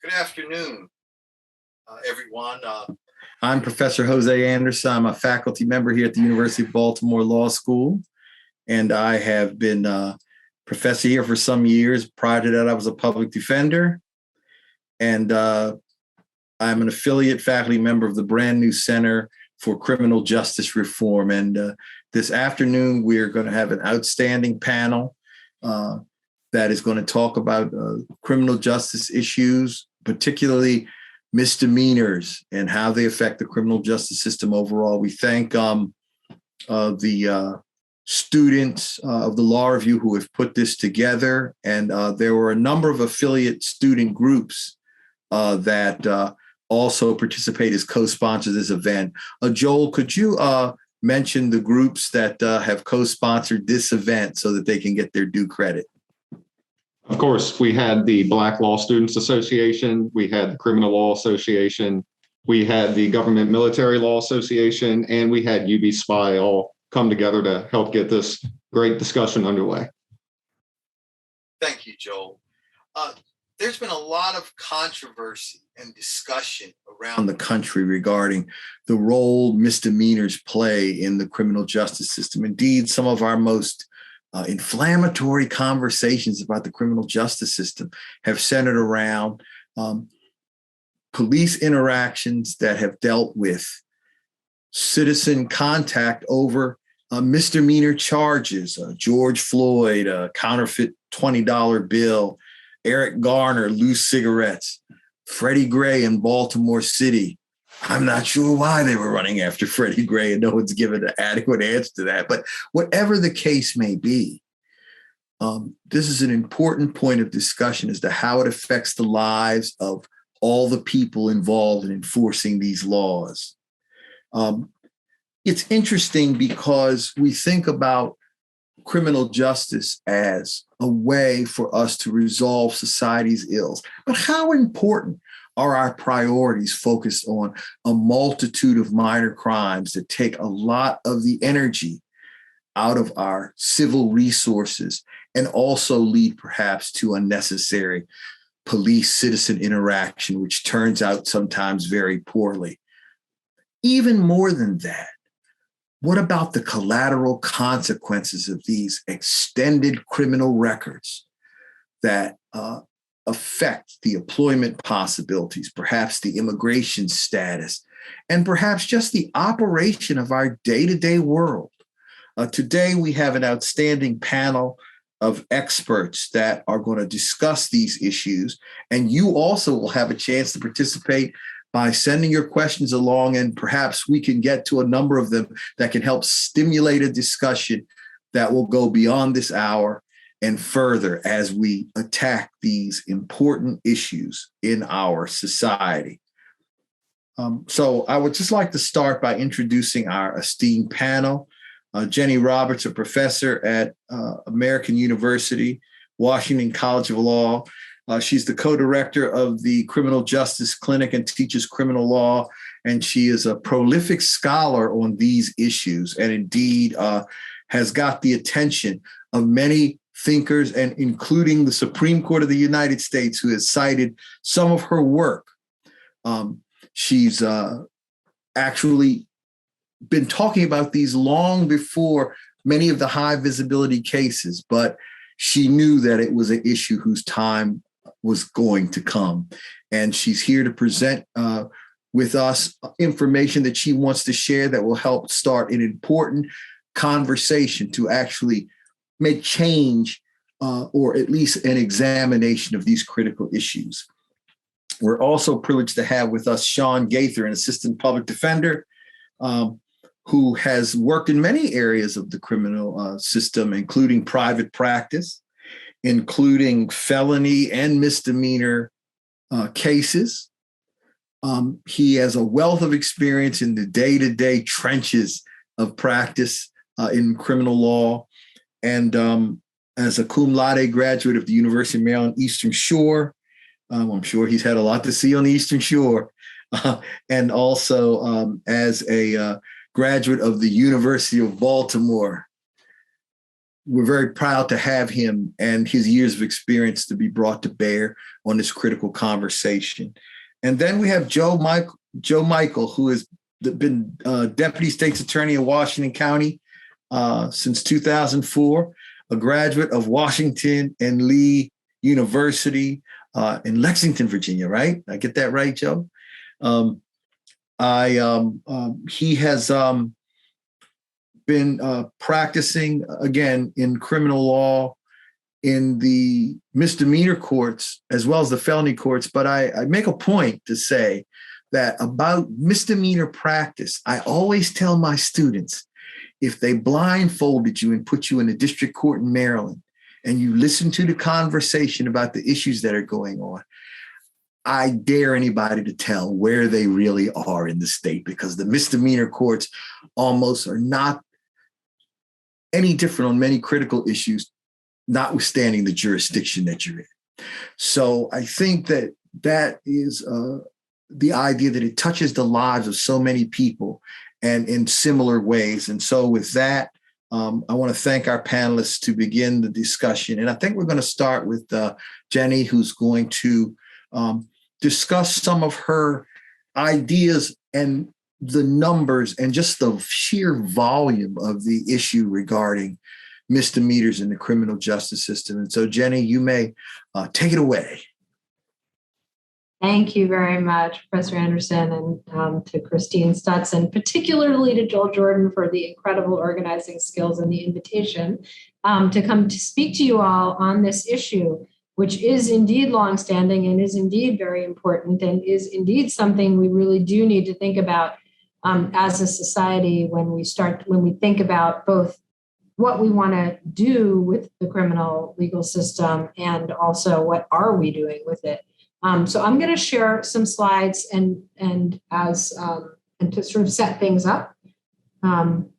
Good afternoon, everyone. I'm Professor Jose Anderson. I'm a faculty member here at the University of Baltimore Law School, and I have been a professor here for some years. Prior to that, I was a public defender, and I'm an affiliate faculty member of the brand new Center for Criminal Justice Reform. And this afternoon, we're going to have an outstanding panel that is going to talk about criminal justice issues, particularly misdemeanors and how they affect the criminal justice system overall. We thank the students of the Law Review who have put this together. And there were a number of affiliate student groups that also participate as co-sponsors of this event. Joel, could you mention the groups that have co-sponsored this event so that they can get their due credit? Of course, we had the Black Law Students Association, we had the Criminal Law Association, we had the Government Military Law Association, and we had UB SPY all come together to help get this great discussion underway. Thank you, Joel. There's been a lot of controversy and discussion around the country regarding the role misdemeanors play in the criminal justice system. Indeed, some of our most inflammatory conversations about the criminal justice system have centered around police interactions that have dealt with citizen contact over misdemeanor charges. George Floyd, a counterfeit $20 bill, Eric Garner, loose cigarettes, Freddie Gray in Baltimore City. I'm not sure why they were running after Freddie Gray, and no one's given an adequate answer to that. But whatever the case may be, this is an important point of discussion as to how it affects the lives of all the people involved in enforcing these laws. It's interesting because we think about criminal justice as a way for us to resolve society's ills. But how important are our priorities focused on a multitude of minor crimes that take a lot of the energy out of our civil resources and also lead perhaps to unnecessary police-citizen interaction, which turns out sometimes very poorly? Even more than that, what about the collateral consequences of these extended criminal records that affect the employment possibilities, perhaps the immigration status, and perhaps just the operation of our day-to-day world? Today, we have an outstanding panel of experts that are going to discuss these issues, and you also will have a chance to participate by sending your questions along, and perhaps we can get to a number of them that can help stimulate a discussion that will go beyond this hour and further as we attack these important issues in our society. So I would just like to start by introducing our esteemed panel. Jenny Roberts, a professor at American University, Washington College of Law. She's the co-director of the Criminal Justice Clinic and teaches criminal law, and she is a prolific scholar on these issues and indeed has got the attention of many thinkers, and including the Supreme Court of the United States, who has cited some of her work. She's actually been talking about these long before many of the high visibility cases, but she knew that it was an issue whose time was going to come. And she's here to present with us information that she wants to share that will help start an important conversation to actually make change or at least an examination of these critical issues. We're also privileged to have with us Sean Gaither, an assistant public defender who has worked in many areas of the criminal system, including private practice, including felony and misdemeanor cases. He has a wealth of experience in the day-to-day trenches of practice in criminal law. And as a cum laude graduate of the University of Maryland Eastern Shore, I'm sure he's had a lot to see on the Eastern Shore. And also as a graduate of the University of Baltimore. we're very proud to have him and his years of experience to be brought to bear on this critical conversation. And then we have Joe Michael, who has been Deputy State's Attorney in Washington County since 2004, a graduate of Washington and Lee University in Lexington, Virginia, right? I get that right, Joe? He has been practicing, again, in criminal law in the misdemeanor courts as well as the felony courts. But I make a point to say that about misdemeanor practice, I always tell my students, if they blindfolded you and put you in a district court in Maryland and you listen to the conversation about the issues that are going on, I dare anybody to tell where they really are in the state, because the misdemeanor courts almost are not any different on many critical issues, notwithstanding the jurisdiction that you're in. So I think that is the idea that it touches the lives of so many people and in similar ways. And so with that, I want to thank our panelists to begin the discussion. And I think we're going to start with Jenny, who's going to discuss some of her ideas and the numbers and just the sheer volume of the issue regarding misdemeanors in the criminal justice system. And so, Jenny, you may take it away. Thank you very much, Professor Anderson, and to Christine Stutz, and particularly to Joel Jordan for the incredible organizing skills and the invitation to come to speak to you all on this issue, which is indeed longstanding and is indeed very important and is indeed something we really do need to think about as a society when we think about both what we want to do with the criminal legal system and also what are we doing with it. So I'm going to share some slides and to sort of set things up, kind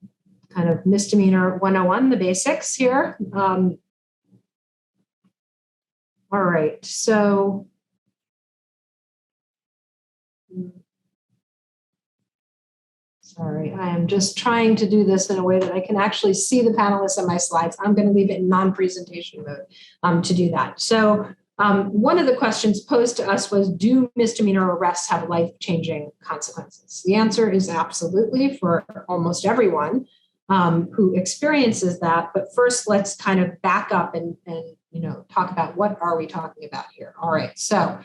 of misdemeanor 101, the basics here. All right, so sorry, I am just trying to do this in a way that I can actually see the panelists on my slides. I'm going to leave it in non-presentation mode to do that. So one of the questions posed to us was, do misdemeanor arrests have life-changing consequences? The answer is absolutely for almost everyone who experiences that. But first, let's kind of back up and talk about what are we talking about here. All right, so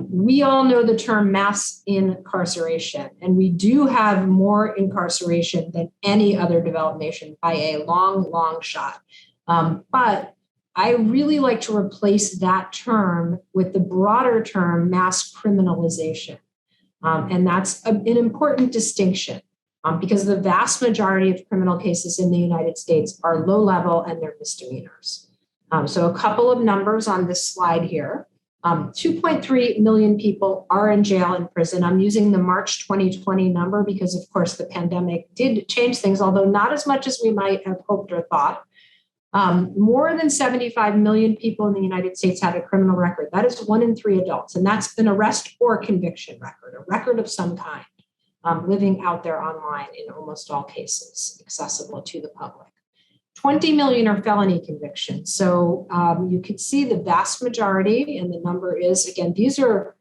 we all know the term mass incarceration, and we do have more incarceration than any other developed nation by a long, long shot. But I really like to replace that term with the broader term mass criminalization. And that's an important distinction because the vast majority of criminal cases in the United States are low level and they're misdemeanors. So a couple of numbers on this slide here. 2.3 million people are in jail and prison. I'm using the March 2020 number because, of course, the pandemic did change things, although not as much as we might have hoped or thought. More than 75 million people in the United States have a criminal record. That is 1 in 3 adults, and that's an arrest or conviction record, a record of some kind, living out there online in almost all cases, accessible to the public. 20 million are felony convictions. So you can see the vast majority, and the number is, again, these are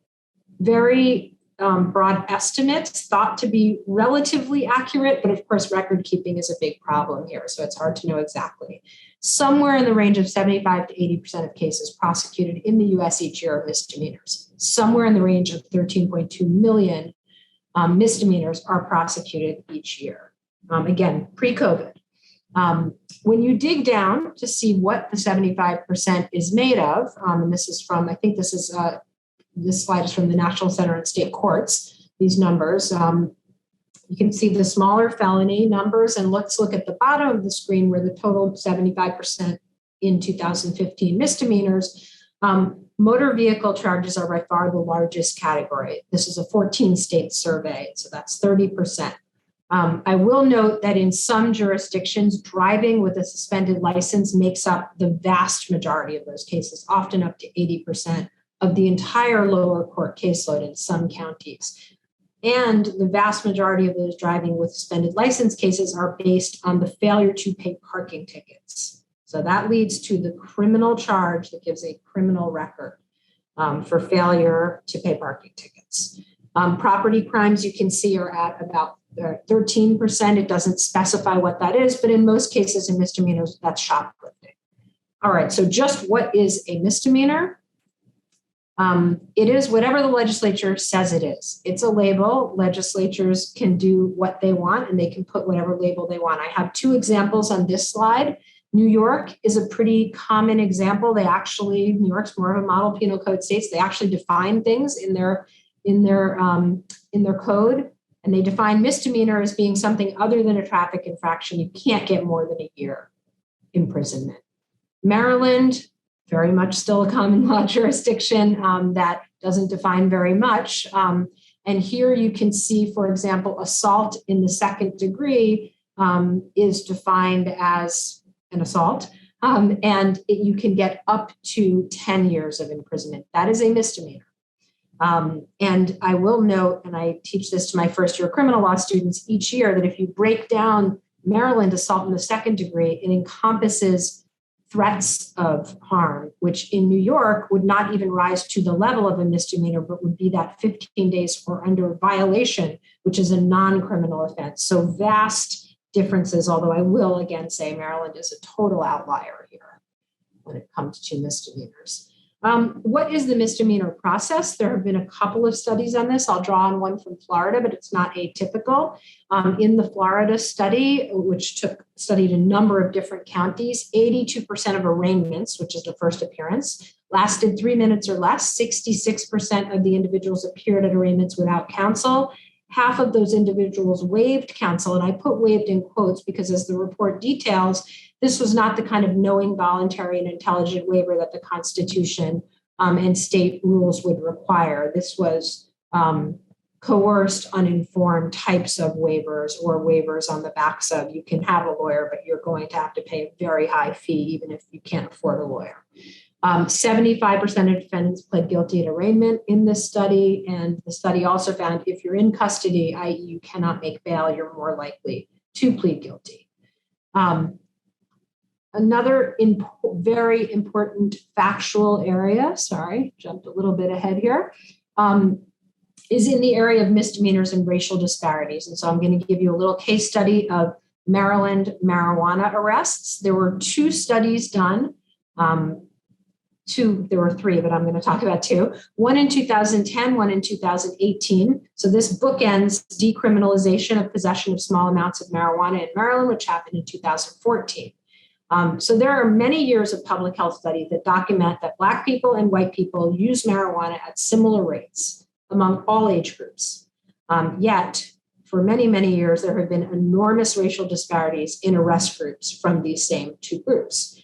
very broad estimates thought to be relatively accurate, but of course, record keeping is a big problem here. So it's hard to know exactly. Somewhere in the range of 75 to 80% of cases prosecuted in the US each year are misdemeanors. Somewhere in the range of 13.2 million misdemeanors are prosecuted each year. Again, pre-COVID. When you dig down to see what the 75% is made of, and this is from, I think this slide is from the National Center on State Courts, these numbers. You can see the smaller felony numbers, and let's look at the bottom of the screen where the total 75% in 2015 misdemeanors. Motor vehicle charges are by far the largest category. This is a 14-state survey, so that's 30%. I will note that in some jurisdictions, driving with a suspended license makes up the vast majority of those cases, often up to 80% of the entire lower court caseload in some counties. And the vast majority of those driving with suspended license cases are based on the failure to pay parking tickets. So that leads to the criminal charge that gives a criminal record for failure to pay parking tickets. Property crimes, you can see, are at about 13%. It doesn't specify what that is, but in most cases in misdemeanors, that's shoplifting. All right, so just what is a misdemeanor? It is whatever the legislature says it is. It's a label. Legislatures can do what they want, and they can put whatever label they want. I have two examples on this slide. New York is a pretty common example. New York's more of a model penal code states. They actually define things in their code, and they define misdemeanor as being something other than a traffic infraction. You can't get more than a year imprisonment. Maryland, very much still a common law jurisdiction that doesn't define very much. And here you can see, for example, assault in the second degree is defined as an assault, you can get up to 10 years of imprisonment. That is a misdemeanor. And I will note, and I teach this to my first year criminal law students each year, that if you break down Maryland assault in the second degree, it encompasses threats of harm, which in New York would not even rise to the level of a misdemeanor, but would be that 15 days or under violation, which is a non-criminal offense. So vast differences, although I will again say Maryland is a total outlier here when it comes to misdemeanors. What is the misdemeanor process? There have been a couple of studies on this. I'll draw on one from Florida, but it's not atypical. In the Florida study, which studied a number of different counties, 82% of arraignments, which is the first appearance, lasted 3 minutes or less. 66% of the individuals appeared at arraignments without counsel. Half of those individuals waived counsel, and I put waived in quotes because, as the report details, this was not the kind of knowing, voluntary, and intelligent waiver that the Constitution and state rules would require. This was coerced, uninformed types of waivers, or waivers on the backs of, you can have a lawyer, but you're going to have to pay a very high fee, even if you can't afford a lawyer. 75% of defendants pled guilty at arraignment in this study, and the study also found if you're in custody, i.e. you cannot make bail, you're more likely to plead guilty. Another very important factual area, jumped a little bit ahead here, is in the area of misdemeanors and racial disparities. And so I'm going to give you a little case study of Maryland marijuana arrests. There were two studies done. There were three, but I'm going to talk about two. One in 2010, one in 2018. So this bookends decriminalization of possession of small amounts of marijuana in Maryland, which happened in 2014. So there are many years of public health studies that document that Black people and white people use marijuana at similar rates among all age groups. Yet, for many, many years, there have been enormous racial disparities in arrest groups from these same two groups.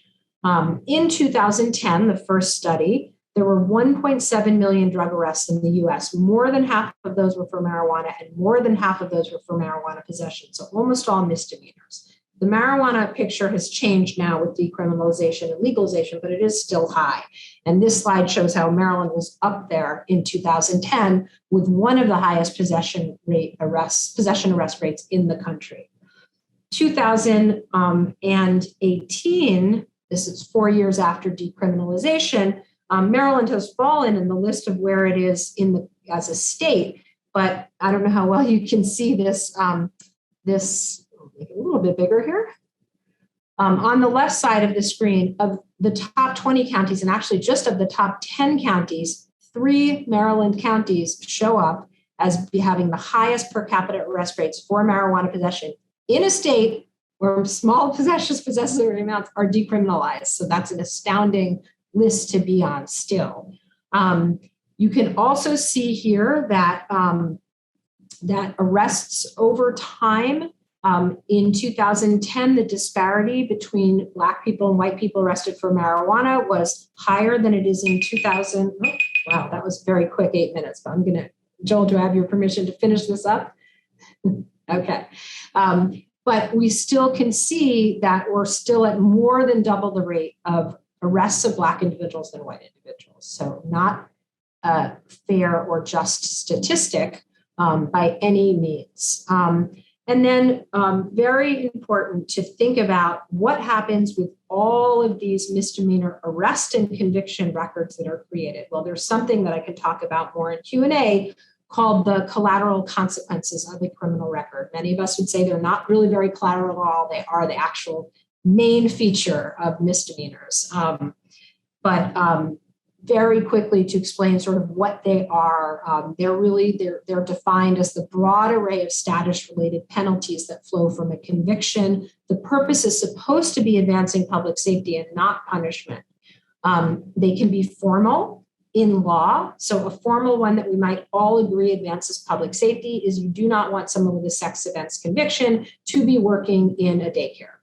In 2010, the first study, there were 1.7 million drug arrests in the US. More than half of those were for marijuana, and more than half of those were for marijuana possession. So almost all misdemeanors. The marijuana picture has changed now with decriminalization and legalization, but it is still high. And this slide shows how Maryland was up there in 2010 with one of the highest possession arrest rates in the country. 2018, this is 4 years after decriminalization, Maryland has fallen in the list of where it is as a state, but I don't know how well you can see this. Make it a little bit bigger here. On the left side of the screen, of the top 20 counties, and actually just of the top 10 counties, 3 Maryland counties show up as having the highest per capita arrest rates for marijuana possession in a state where small possessory amounts are decriminalized. So that's an astounding list to be on still. You can also see here that, that arrests over time, in 2010, the disparity between Black people and white people arrested for marijuana was higher than it is in 2000. Oh, wow, that was very quick, 8 minutes, but Joel, do I have your permission to finish this up? Okay. But we still can see that we're still at more than double the rate of arrests of Black individuals than white individuals. So not a fair or just statistic by any means. And then very important to think about what happens with all of these misdemeanor arrest and conviction records that are created. Well, there's something that I can talk about more in Q&A called the collateral consequences of a criminal record. Many of us would say they're not really very collateral at all. They are the actual main feature of misdemeanors. But very quickly to explain sort of what they are, they're defined as the broad array of status-related penalties that flow from a conviction. The purpose is supposed to be advancing public safety and not punishment. They can be formal in law. So a formal one that we might all agree advances public safety is you do not want someone with a sex offense conviction to be working in a daycare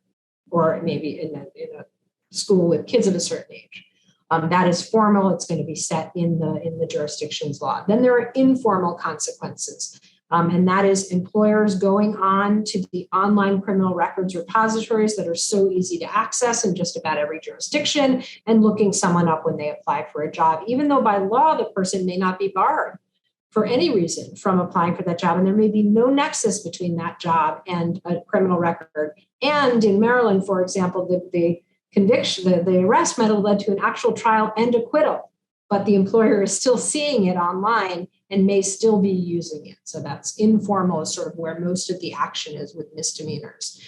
or maybe in a school with kids of a certain age. That is formal. It's going to be set in the jurisdiction's law. Then there are informal consequences, and that is employers going on to the online criminal records repositories that are so easy to access in just about every jurisdiction and looking someone up when they apply for a job, even though by law the person may not be barred for any reason from applying for that job, and there may be no nexus between that job and a criminal record. And in Maryland, for example, the conviction, the arrest might have led to an actual trial and acquittal, but the employer is still seeing it online and may still be using it. So that's informal, is sort of where most of the action is with misdemeanors.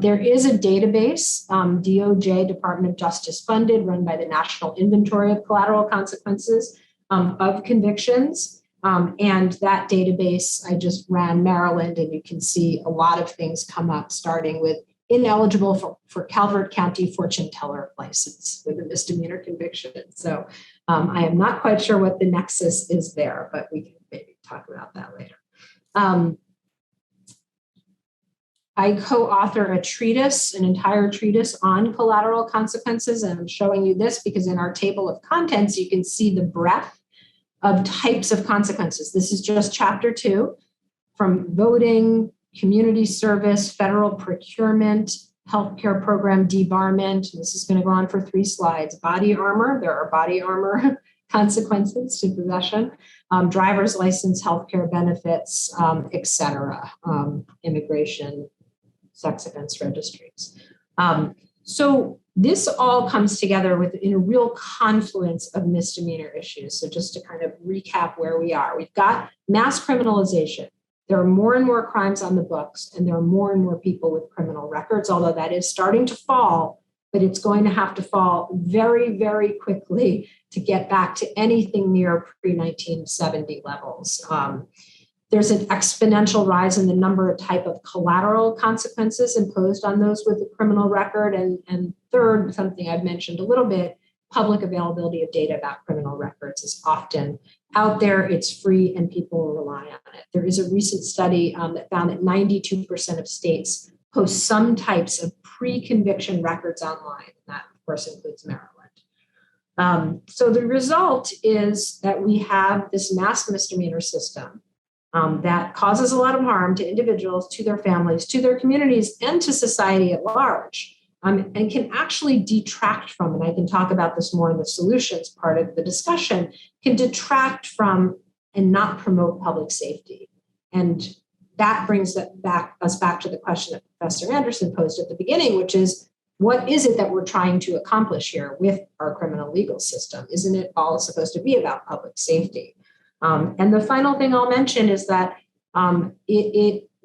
There is a database, DOJ, Department of Justice funded, run by the National Inventory of Collateral Consequences of Convictions. And that database, I just ran Maryland, and you can see a lot of things come up, starting with ineligible for Calvert County fortune teller license with a misdemeanor conviction. So I am not quite sure what the nexus is there, but we can maybe talk about that later. I co-author a treatise, an entire treatise on collateral consequences. And I'm showing you this because in our table of contents, you can see the breadth of types of consequences. This is just chapter 2, from voting, community service, federal procurement, healthcare program debarment. This is going to go on for 3 slides. Body armor, there are body armor consequences to possession, driver's license, healthcare benefits, etc., immigration, sex offense registries. So this all comes together in a real confluence of misdemeanor issues. So just to kind of recap where we are, we've got mass criminalization. There are more and more crimes on the books, and there are more and more people with criminal records, although that is starting to fall, but it's going to have to fall very, very quickly to get back to anything near pre-1970 levels. There's an exponential rise in the number of type of collateral consequences imposed on those with a criminal record. And third, something I've mentioned a little bit, public availability of data about criminal records is often out there, it's free, and people rely on it. There is a recent study that found that 92% of states post some types of pre-conviction records online. And that, of course, includes Maryland. So the result is that we have this mass misdemeanor system that causes a lot of harm to individuals, to their families, to their communities, and to society at large. And can actually detract from, and I can talk about this more in the solutions part of the discussion, can detract from and not promote public safety. And that brings us back to the question that Professor Anderson posed at the beginning, which is, what is it that we're trying to accomplish here with our criminal legal system? Isn't it all supposed to be about public safety? And the final thing I'll mention is that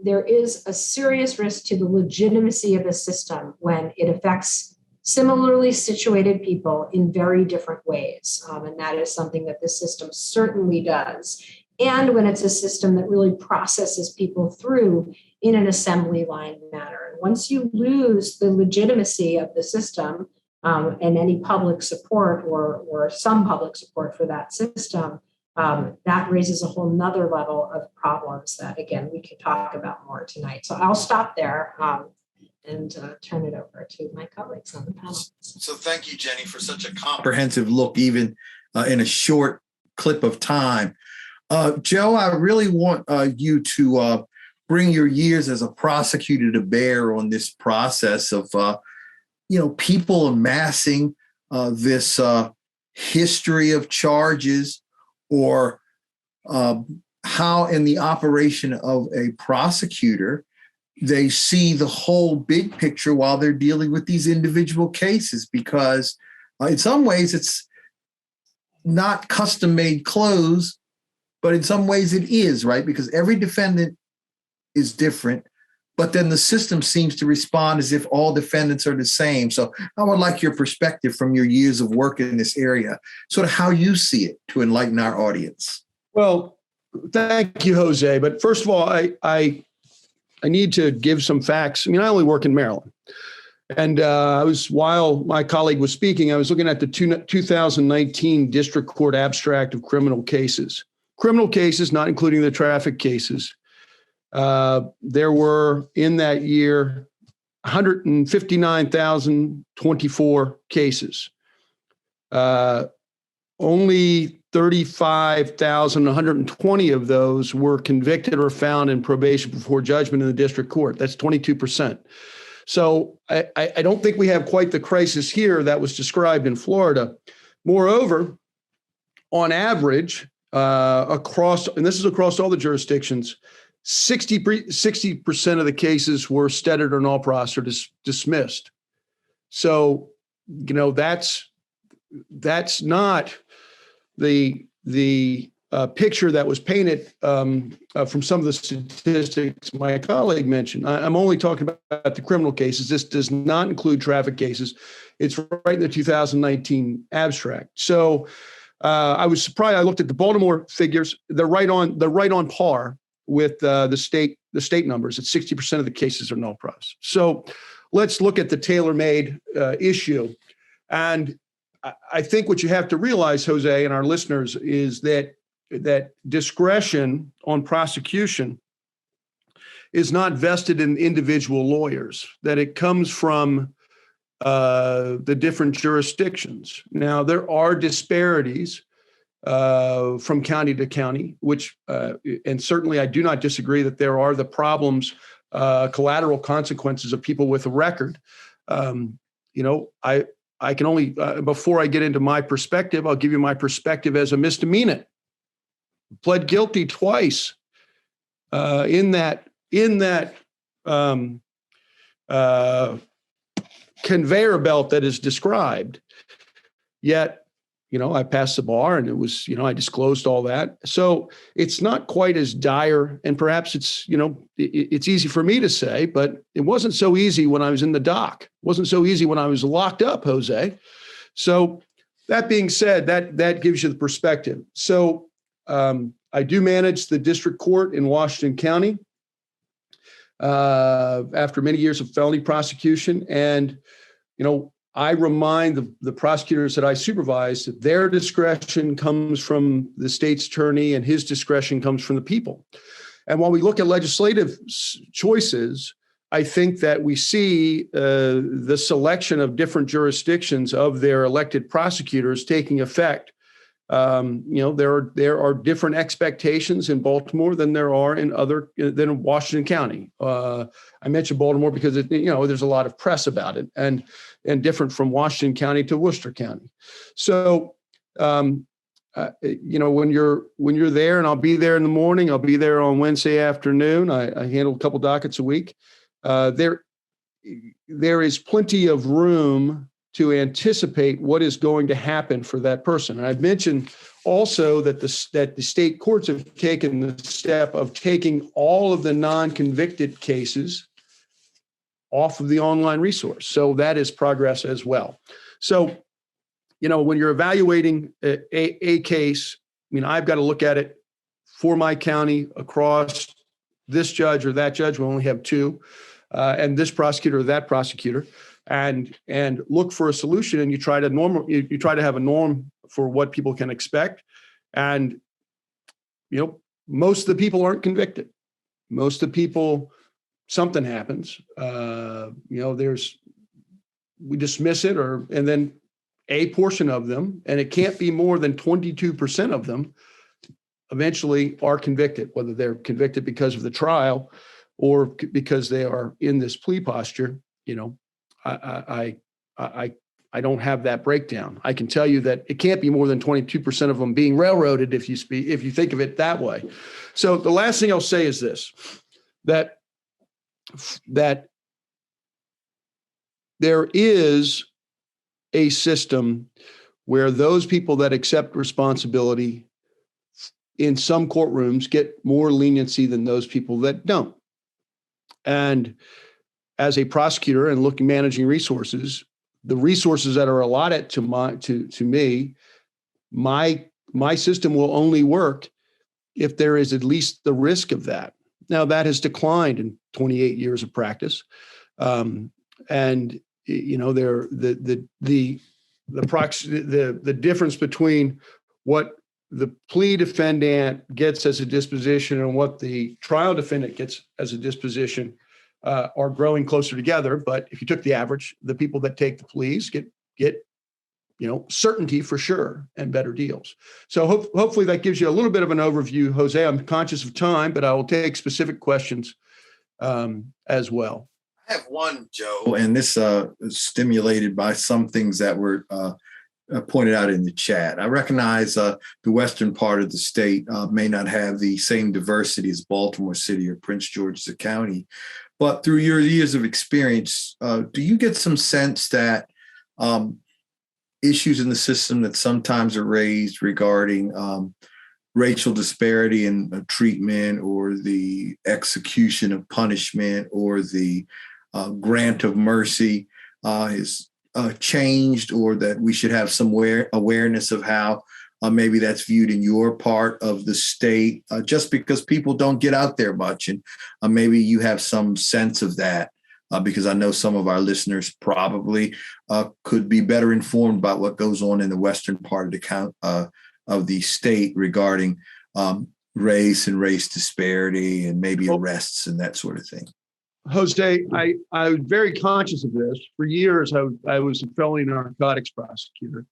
there is a serious risk to the legitimacy of the system when it affects similarly situated people in very different ways. And that is something that this system certainly does. And when it's a system that really processes people through in an assembly line manner. And once you lose the legitimacy of the system and any public support or some public support for that system, that raises a whole nother level of problems that, again, we could talk about more tonight. So I'll stop there and turn it over to my colleagues on the panel. So thank you, Jenny, for such a comprehensive look, even in a short clip of time. Joe, I really want you to bring your years as a prosecutor to bear on this process of, people amassing this history of charges, or how in the operation of a prosecutor, they see the whole big picture while they're dealing with these individual cases, because in some ways it's not custom made clothes, but in some ways it is, right? Because every defendant is different, but then the system seems to respond as if all defendants are the same. So I would like your perspective from your years of work in this area, sort of how you see it, to enlighten our audience. Well, thank you, Jose. But first of all, I need to give some facts. I mean, I only work in Maryland. And while my colleague was speaking, I was looking at the 2019 District Court Abstract of Criminal Cases. Criminal cases, not including the traffic cases. There were, in that year, 159,024 cases. Only 35,120 of those were convicted or found in probation before judgment in the district court. That's 22%. So I don't think we have quite the crisis here that was described in Florida. Moreover, on average, across, and this is across all the jurisdictions, 60% of the cases were steaded or null pros or dismissed. So, that's not the picture that was painted from some of the statistics my colleague mentioned. I'm only talking about the criminal cases. This does not include traffic cases. It's right in the 2019 abstract. So I was surprised. I looked at the Baltimore figures. They're right on par with the state numbers. At 60% of the cases are null pros. So let's look at the tailor-made issue. And I think what you have to realize, Jose, and our listeners, is that discretion on prosecution is not vested in individual lawyers, that it comes from the different jurisdictions. Now, there are disparities from county to county, which, and certainly I do not disagree that there are the problems, collateral consequences of people with a record. I can only, before I get into my perspective, I'll give you my perspective as a misdemeanor. Pled guilty twice in that conveyor belt that is described. Yet, I passed the bar and it was, I disclosed all that. So it's not quite as dire, and perhaps it's, it's easy for me to say, but it wasn't so easy when I was in the dock. It wasn't so easy when I was locked up, Jose. So that being said, that gives you the perspective. So I do manage the district court in Washington County after many years of felony prosecution. And, I remind the prosecutors that I supervise that their discretion comes from the state's attorney and his discretion comes from the people. And while we look at legislative choices, I think that we see the selection of different jurisdictions of their elected prosecutors taking effect. There are different expectations in Baltimore than there are in Washington County. I mentioned Baltimore because there's a lot of press about it, and different from Washington County to Worcester County. So when you're there, and I'll be there in the morning, I'll be there on Wednesday afternoon. I handle a couple dockets a week. There is plenty of room to anticipate what is going to happen for that person. And I've mentioned also that the state courts have taken the step of taking all of the non-convicted cases off of the online resource. So that is progress as well. So, when you're evaluating a case, I've got to look at it for my county across this judge or that judge. We only have two, and this prosecutor or that prosecutor. And look for a solution, and you try to have a norm for what people can expect. And most of the people aren't convicted. Most of the people, something happens. We dismiss it, and then a portion of them, and it can't be more than 22% of them, eventually are convicted, whether they're convicted because of the trial or because they are in this plea posture. I don't have that breakdown. I can tell you that it can't be more than 22% of them being railroaded if you think of it that way. So the last thing I'll say is this, that that there is a system where those people that accept responsibility in some courtrooms get more leniency than those people that don't. And as a prosecutor and managing resources, the resources that are allotted to me, my system will only work if there is at least the risk of that. Now that has declined in 28 years of practice, and the difference between what the plea defendant gets as a disposition and what the trial defendant gets as a disposition are growing closer together. But if you took the average, the people that take the pleas get certainty for sure and better deals. So hopefully that gives you a little bit of an overview, Jose. I'm conscious of time, but I will take specific questions as well. I have one, Joe, and this is stimulated by some things that were pointed out in the chat. I recognize the western part of the state may not have the same diversity as Baltimore City or Prince George's County, but through your years of experience, do you get some sense that issues in the system that sometimes are raised regarding racial disparity in treatment or the execution of punishment or the grant of mercy is changed, or that we should have some awareness of how maybe that's viewed in your part of the state, just because people don't get out there much, and maybe you have some sense of that, because I know some of our listeners probably could be better informed about what goes on in the western part of the state regarding race and race disparity and maybe arrests and that sort of thing. Jose, I was very conscious of this. For years, I was a felony narcotics prosecutor.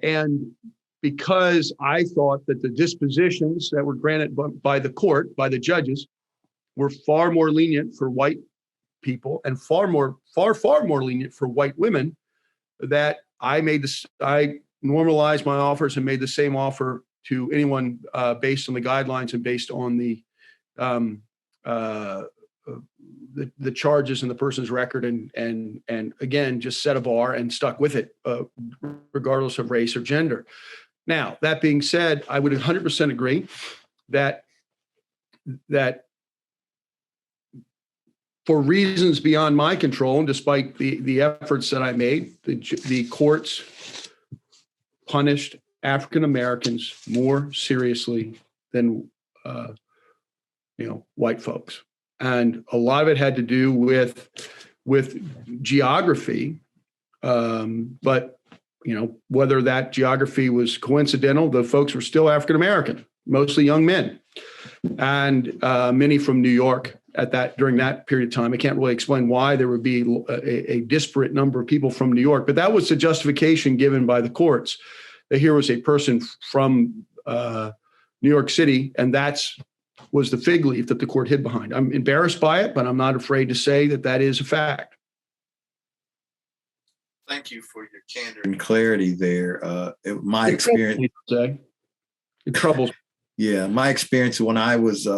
And because I thought that the dispositions that were granted by the court, by the judges, were far more lenient for white people and far more lenient for white women, that I normalized my offers and made the same offer to anyone based on the guidelines and based on the charges in the person's record, and again, just set a bar and stuck with it, regardless of race or gender. Now, that being said, I would 100% agree that for reasons beyond my control, and despite the efforts that I made, the courts punished African Americans more seriously than white folks. And a lot of it had to do with geography, but whether that geography was coincidental, the folks were still African American, mostly young men, and many from New York during that period of time. I can't really explain why there would be a disparate number of people from New York, but that was the justification given by the courts, that here was a person from New York City, and was the fig leaf that the court hid behind. I'm embarrassed by it, but I'm not afraid to say that is a fact. Thank you for your candor and clarity there. My experience, it troubles. Yeah, my experience when I was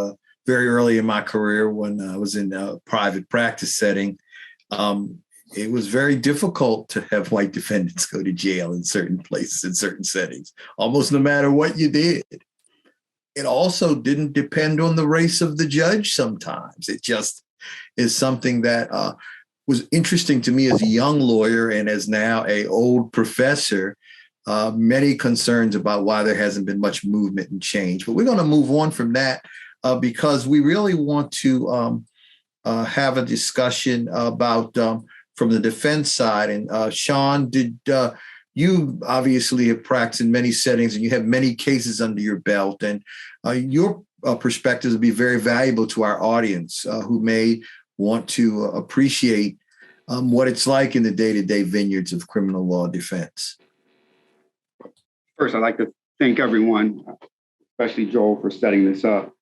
very early in my career, when I was in a private practice setting, it was very difficult to have white defendants go to jail in certain places, in certain settings, almost no matter what you did. It also didn't depend on the race of the judge sometimes. It just is something that was interesting to me as a young lawyer and as now an old professor. Many concerns about why there hasn't been much movement and change. But we're going to move on from that because we really want to have a discussion about from the defense side. And Sean, you obviously have practiced in many settings and you have many cases under your belt, and your perspectives will be very valuable to our audience who may want to appreciate what it's like in the day-to-day vineyards of criminal law defense. First, I'd like to thank everyone, especially Joel, for setting this up.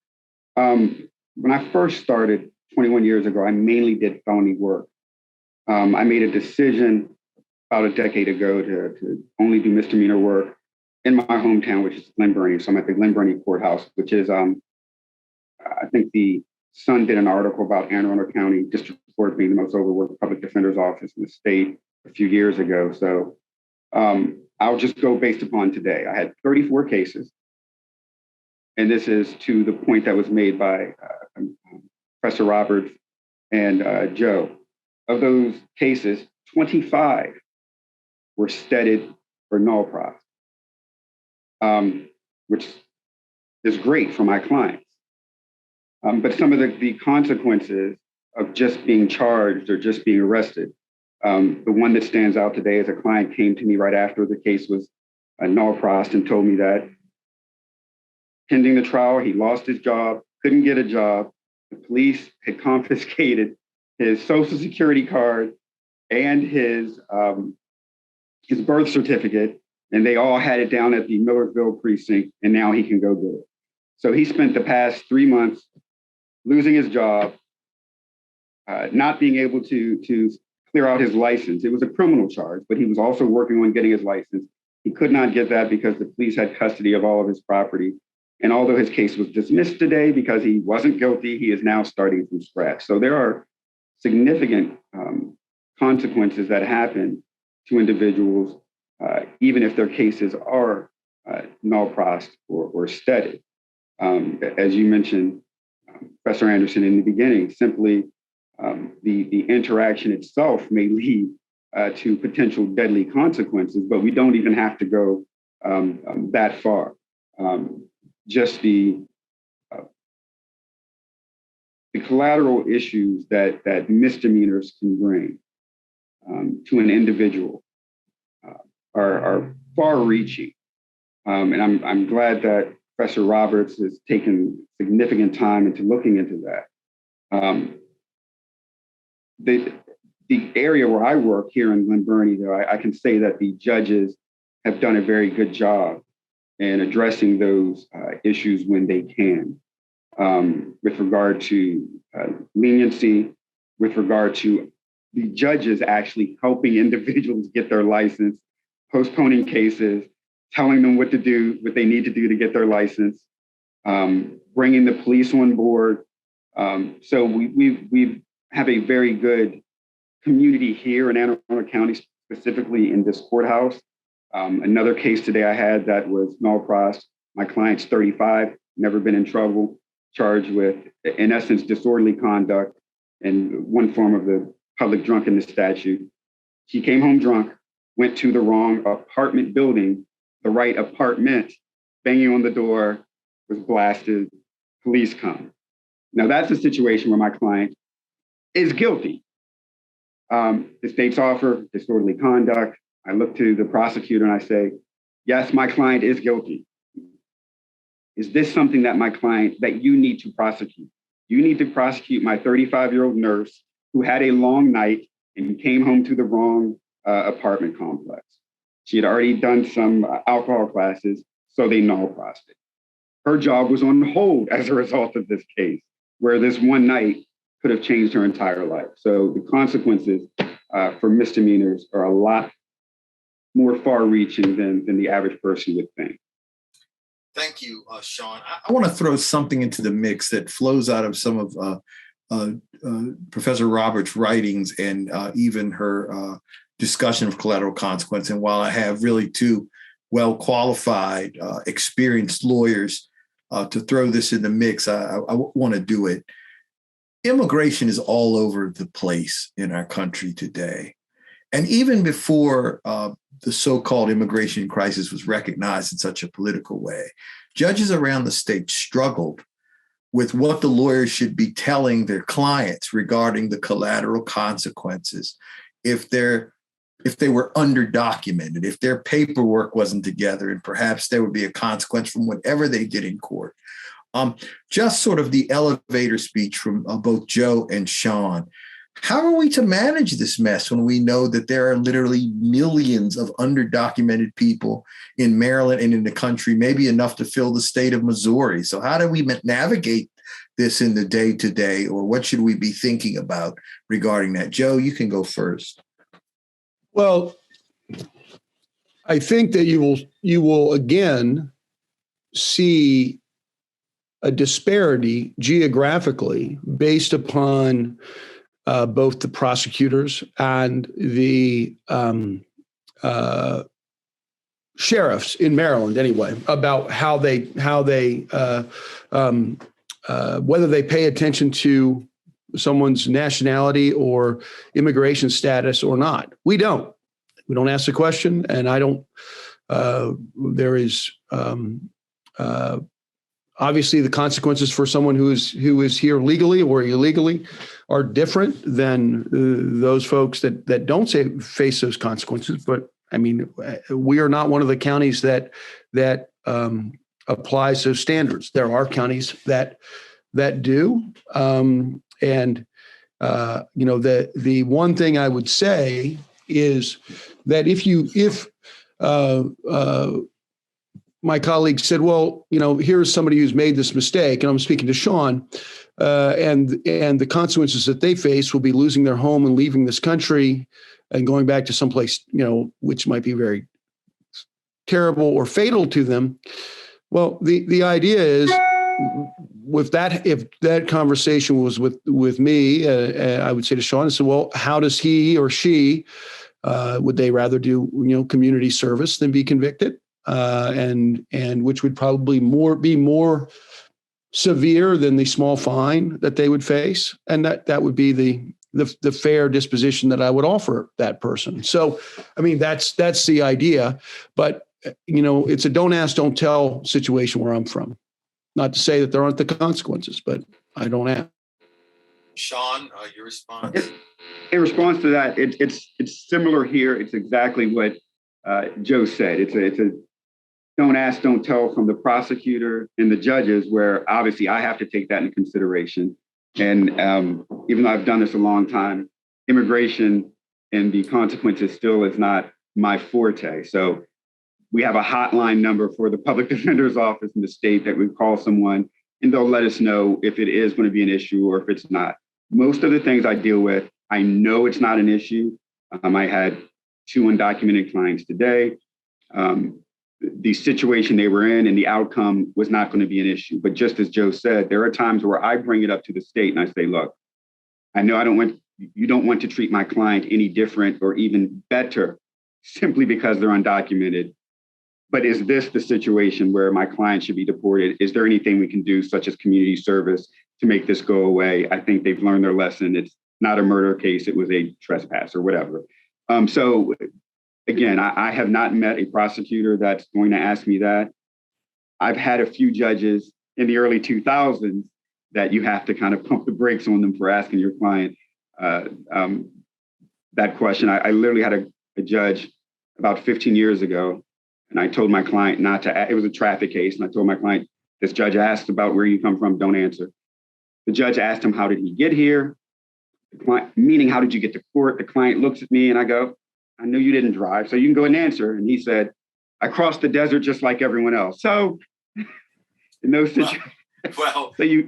When I first started 21 years ago, I mainly did felony work. I made a decision about a decade ago to only do misdemeanor work in my hometown, which is Glen Burnie. So I'm at the Glen Burnie Courthouse, which is, I think, the Sun did an article about Anne Arundel County District Court being the most overworked public defender's office in the state a few years ago. So I'll just go based upon today. I had 34 cases. And this is to the point that was made by Professor Roberts and Joe. Of those cases, 25 were steaded for null pros, which is great for my clients. But some of the consequences of just being charged or just being arrested, the one that stands out today is a client came to me right after the case was null pros and told me that pending the trial, he lost his job, couldn't get a job. The police had confiscated his Social Security card and his birth certificate, and they all had it down at the Millersville precinct, and now he can go get it. So he spent the past 3 months losing his job, not being able to clear out his license. It was a criminal charge, but he was also working on getting his license. He could not get that because the police had custody of all of his property. And although his case was dismissed today because he wasn't guilty, he is now starting from scratch. So there are significant consequences that happen to individuals, even if their cases are null pros or steaded. As you mentioned, Professor Anderson, in the beginning, simply the interaction itself may lead to potential deadly consequences, but we don't even have to go that far. Just the collateral issues that misdemeanors can bring to an individual are far-reaching, and I'm glad that Professor Roberts has taken significant time into looking into that. The area where I work here in Glen Burnie, though, I can say that the judges have done a very good job in addressing those issues when they can, with regard to leniency, with regard to the judges actually helping individuals get their license, postponing cases, telling them what to do, what they need to do to get their license, bringing the police on board. So we have a very good community here in Anne Arundel County, specifically in this courthouse. Another case today I had that was null pros. My client's 35, never been in trouble, charged with, in essence, disorderly conduct and one form of the public drunkenness statute. She came home drunk, went to the wrong apartment building, the right apartment, banging on the door, was blasted, police come. Now that's a situation where my client is guilty. The state's offer, disorderly conduct. I look to the prosecutor and I say, yes, my client is guilty. Is this something that that you need to prosecute? You need to prosecute my 35-year-old nurse who had a long night and came home to the wrong apartment complex. She had already done some alcohol classes, so they null prossed it. Her job was on hold as a result of this case, where this one night could have changed her entire life. So the consequences for misdemeanors are a lot more far-reaching than the average person would think. Thank you, Sean. I want to throw something into the mix that flows out of some of Professor Roberts' writings and even her discussion of collateral consequence. And while I have really two well-qualified, experienced lawyers to throw this in the mix, I want to do it. Immigration is all over the place in our country today. And even before the so-called immigration crisis was recognized in such a political way, judges around the state struggled with what the lawyers should be telling their clients regarding the collateral consequences if they were underdocumented, if their paperwork wasn't together, and perhaps there would be a consequence from whatever they did in court. Just sort of the elevator speech from both Joe and Sean. How are we to manage this mess when we know that there are literally millions of underdocumented people in Maryland and in the country, maybe enough to fill the state of Missouri? So how do we navigate this in the day-to-day, or what should we be thinking about regarding that? Joe, you can go first. Well, I think that you will again see a disparity geographically based upon both the prosecutors and the sheriffs in Maryland, anyway, about how they whether they pay attention to someone's nationality or immigration status or not. We don't ask the question, and I don't. There is obviously the consequences for someone who is here legally or illegally are different than those folks that don't face those consequences. But I mean, we are not one of the counties that applies those standards. There are counties that do, and the one thing I would say is that if my colleague said, well, here's somebody who's made this mistake, and I'm speaking to Sean, and the consequences that they face will be losing their home and leaving this country and going back to someplace, which might be very terrible or fatal to them. Well, the idea is, if that conversation was with me, I would say to Sean, I said, well, how does he or she, would they rather do community service than be convicted? And which would probably be more severe than the small fine that they would face, and that would be the fair disposition that I would offer that person. So, I mean, that's the idea, but it's a don't ask, don't tell situation where I'm from. Not to say that there aren't the consequences, but I don't ask. Sean, your response? In response to that, it's similar here. It's exactly what Joe said. It's a don't ask, don't tell from the prosecutor and the judges, where obviously I have to take that into consideration. And even though I've done this a long time, immigration and the consequences still is not my forte. So we have a hotline number for the public defender's office in the state that we call someone, and they'll let us know if it is going to be an issue or if it's not. Most of the things I deal with, I know it's not an issue. I had 2 undocumented clients today. The situation they were in and the outcome was not going to be an issue. But just as Joe said, there are times where I bring it up to the state and I say, look, I know you don't want to treat my client any different or even better simply because they're undocumented. But is this the situation where my client should be deported? Is there anything we can do, such as community service, to make this go away? I think they've learned their lesson. It's not a murder case. It was a trespass or whatever. So again, I have not met a prosecutor that's going to ask me that. I've had a few judges in the early 2000s that you have to kind of pump the brakes on them for asking your client that question. I literally had a judge about 15 years ago, and I told my client not to, it was a traffic case, and I told my client, this judge asked about where you come from, don't answer. The judge asked him, how did he get here? The client, meaning, how did you get to court? The client looks at me and I go, I knew you didn't drive, so you can go and answer. And he said, I crossed the desert just like everyone else. So in those situations, well, so you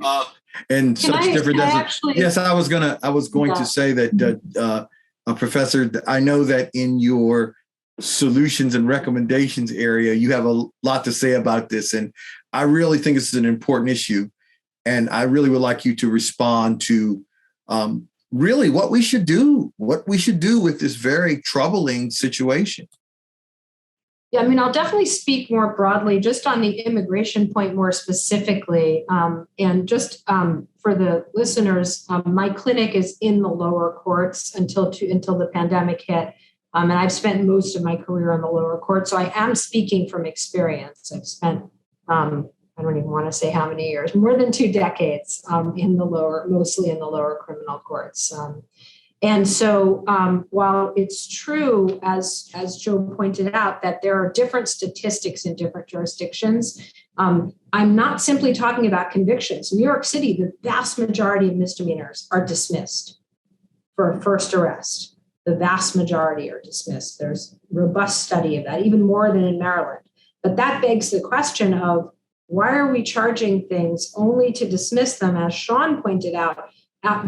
in such different deserts. Yes, I was going Yeah. to say that, Professor, I know that in your solutions and recommendations area, you have a lot to say about this. And I really think this is an important issue. And I really would like you to respond to really what we should do with this very troubling situation. Yeah, I mean, I'll definitely speak more broadly just on the immigration point more specifically. And just for the listeners, my clinic is in the lower courts until the pandemic hit. And I've spent most of my career in the lower court. So I am speaking from experience. I've spent, I don't even want to say how many years, more than 2 decades mostly in the lower criminal courts. And so while it's true, as Joe pointed out, that there are different statistics in different jurisdictions, I'm not simply talking about convictions. New York City, the vast majority of misdemeanors are dismissed for a first arrest. The vast majority are dismissed. There's robust study of that, even more than in Maryland. But that begs the question of, why are we charging things only to dismiss them, as Sean pointed out,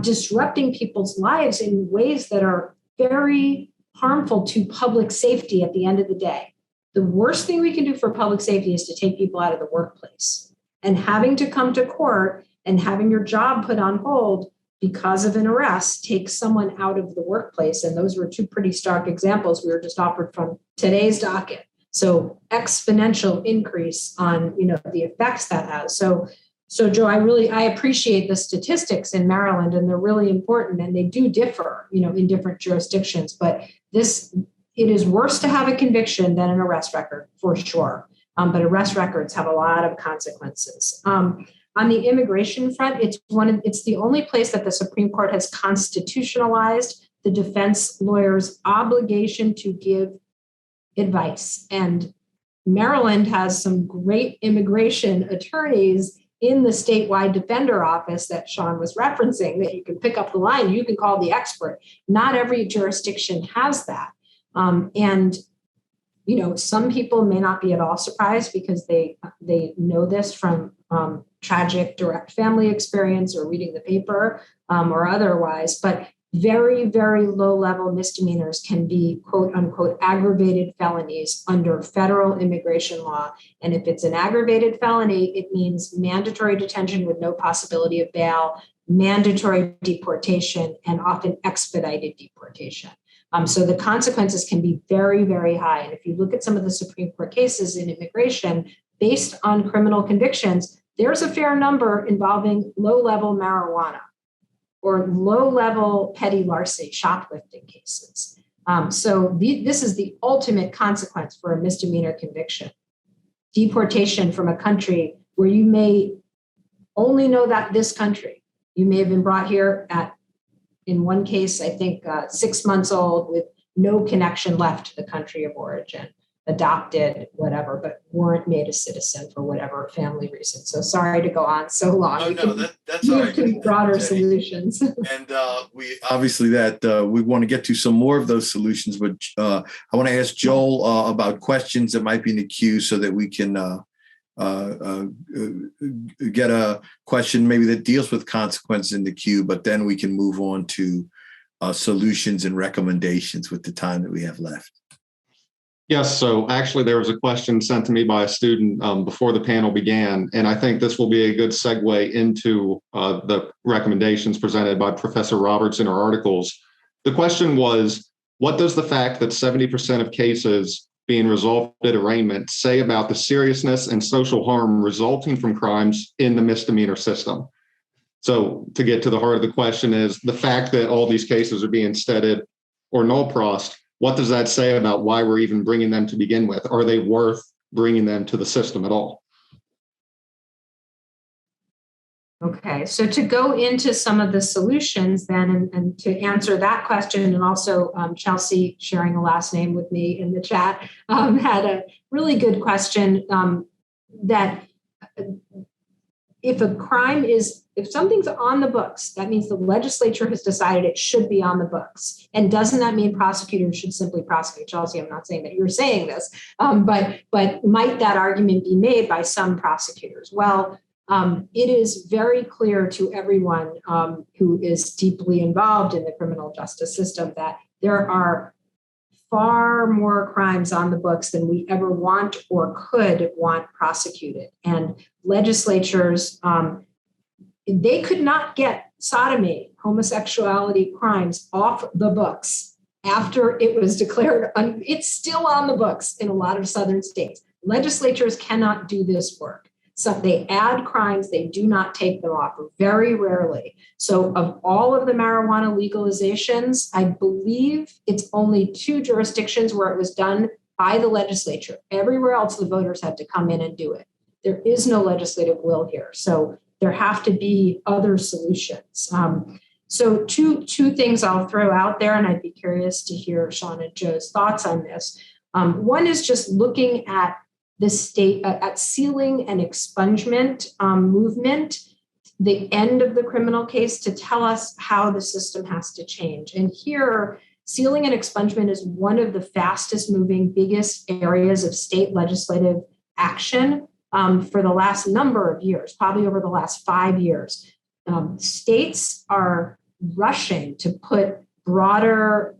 disrupting people's lives in ways that are very harmful to public safety at the end of the day? The worst thing we can do for public safety is to take people out of the workplace. And having to come to court and having your job put on hold because of an arrest takes someone out of the workplace. And those were two pretty stark examples we were just offered from today's docket. So exponential increase on, the effects that has. So Joe, I appreciate the statistics in Maryland, and they're really important, and they do differ, in different jurisdictions. But it is worse to have a conviction than an arrest record, for sure. But arrest records have a lot of consequences. On the immigration front, it's the only place that the Supreme Court has constitutionalized the defense lawyer's obligation to give advice. And Maryland has some great immigration attorneys in the statewide defender office that Sean was referencing, that you can pick up the line, you can call the expert. Not every jurisdiction has that. And some people may not be at all surprised because they know this from tragic direct family experience or reading the paper or otherwise, but very, very low level misdemeanors can be quote unquote aggravated felonies under federal immigration law. And if it's an aggravated felony, it means mandatory detention with no possibility of bail, mandatory deportation, and often expedited deportation. So the consequences can be very, very high. And if you look at some of the Supreme Court cases in immigration based on criminal convictions, there's a fair number involving low-level marijuana or low-level petty larceny, shoplifting cases. This is the ultimate consequence for a misdemeanor conviction. Deportation from a country where you may only know that this country. You may have been brought here in one case, I think 6 months old with no connection left to the country of origin, adopted, whatever, but weren't made a citizen for whatever family reason. So sorry to go on so long. Oh, no, that's all right. To broader solutions. And we obviously we want to get to some more of those solutions, but I want to ask Joel about questions that might be in the queue so that we can get a question maybe that deals with consequences in the queue, but then we can move on to solutions and recommendations with the time that we have left. Yes, so actually there was a question sent to me by a student before the panel began, and I think this will be a good segue into the recommendations presented by Professor Roberts in her articles. The question was, what does the fact that 70% of cases being resolved at arraignment say about the seriousness and social harm resulting from crimes in the misdemeanor system? So to get to the heart of the question is the fact that all these cases are being steaded or null prost, what does that say about why we're even bringing them to begin with? Are they worth bringing them to the system at all? Okay, so to go into some of the solutions then, and to answer that question, and also Chelsea, sharing a last name with me in the chat, had a really good question that if something's on the books, that means the legislature has decided it should be on the books. And doesn't that mean prosecutors should simply prosecute? Chelsea, I'm not saying that you're saying this, but might that argument be made by some prosecutors? Well, it is very clear to everyone who is deeply involved in the criminal justice system that there are far more crimes on the books than we ever want or could want prosecuted. And legislatures, they could not get sodomy, homosexuality crimes off the books after it was declared. It's still on the books in a lot of southern states. Legislatures cannot do this work. So they add crimes, they do not take them off, very rarely. So of all of the marijuana legalizations, I believe it's only 2 jurisdictions where it was done by the legislature. Everywhere else, the voters had to come in and do it. There is no legislative will here. So there have to be other solutions. So two things I'll throw out there, and I'd be curious to hear Sean and Joe's thoughts on this. One is just looking at the state at sealing and expungement movement, the end of the criminal case, to tell us how the system has to change. And here, sealing and expungement is one of the fastest moving, biggest areas of state legislative action for the last number of years, probably over the last 5 years. States are rushing to put broader